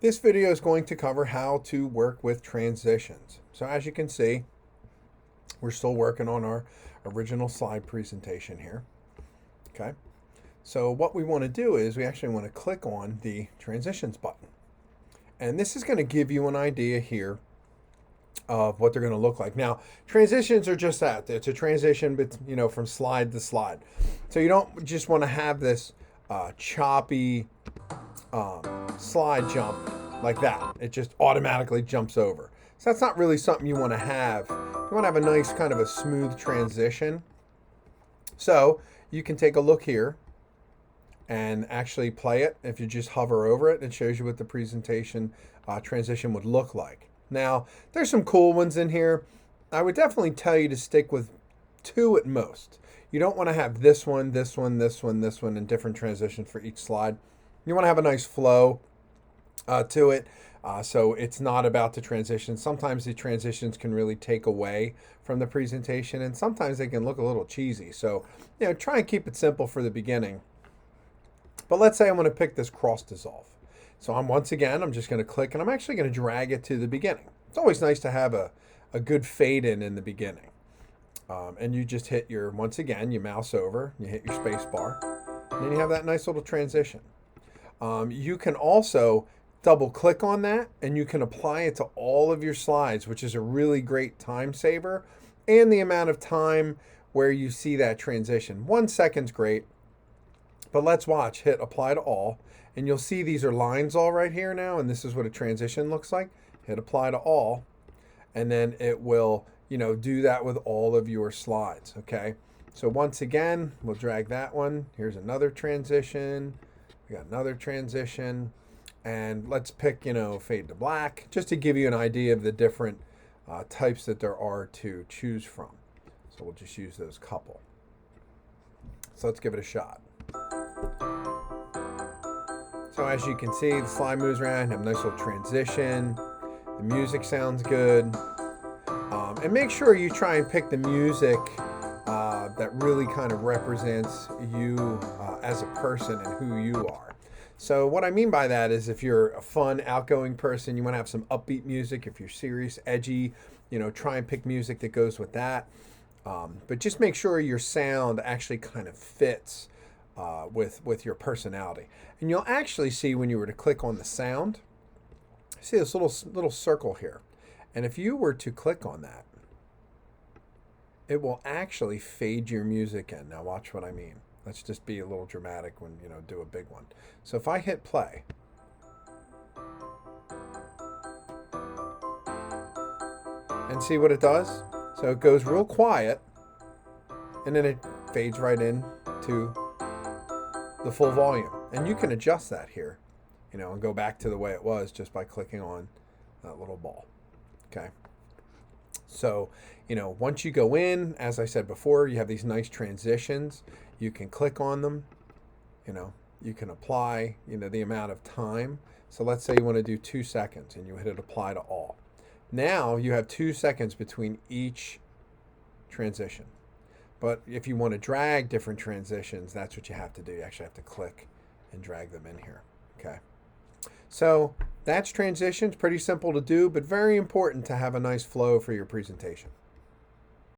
This video is going to cover how to work with transitions. So as you can see, we're still working on our original slide presentation here. Okay. So what we want to do is we actually want to click on the transitions button. And this is going to give you an idea here of what they're going to look like. Now, transitions are just that. It's a transition, but from slide to slide. So you don't just want to have this choppy slide jump like that. It just automatically jumps over. So that's not really something you want to have. You want to have a nice kind of a smooth transition. So you can take a look here and actually play it. If you just hover over it, it shows you what the presentation transition would look like. Now, there's some cool ones in here. I would definitely tell you to stick with 2 at most. You don't want to have this one, this one, this one, this one, and different transitions for each slide. You want to have a nice flow to it. So it's not about the transitions. Sometimes the transitions can really take away from the presentation, and sometimes they can look a little cheesy. So, try and keep it simple for the beginning. But let's say I want to pick this cross dissolve. So I'm just going to click, and I'm actually going to drag it to the beginning. It's always nice to have a good fade in the beginning. And you just hit you mouse over, you hit your space bar, and then you have that nice little transition. You can also double click on that and you can apply it to all of your slides, which is a really great time saver, and the amount of time where you see that transition. 1 second's great, but let's watch. Hit apply to all, and you'll see these are lines all right here now, and this is what a transition looks like. Hit apply to all, and then it will do that with all of your slides. Okay, so once again, we'll drag that one. Here's another transition. We got another transition, and let's pick fade to black, just to give you an idea of the different types that there are to choose from. So we'll just use those couple. So let's give it a shot. So as you can see, the slide moves around, have a nice little transition. The music sounds good. And make sure you try and pick the music that really kind of represents you as a person and who you are. So what I mean by that is, if you're a fun, outgoing person, you want to have some upbeat music. If you're serious, edgy, try and pick music that goes with that. But just make sure your sound actually kind of fits with your personality. And you'll actually see, when you were to click on the sound, see this little circle here. And if you were to click on that, it will actually fade your music in. Now watch what I mean. Let's just be a little dramatic when, do a big one. So if I hit play, and see what it does? So it goes real quiet, and then it fades right in to the full volume. And you can adjust that here, and go back to the way it was just by clicking on that little ball. Okay. So, once you go in, as I said before, you have these nice transitions. You can click on them. You can apply, the amount of time. So let's say you want to do 2 seconds, and you hit apply to all. Now you have 2 seconds between each transition. But if you want to drag different transitions, that's what you have to do. You actually have to click and drag them in here. Okay. So that's transitions. Pretty simple to do, but very important to have a nice flow for your presentation.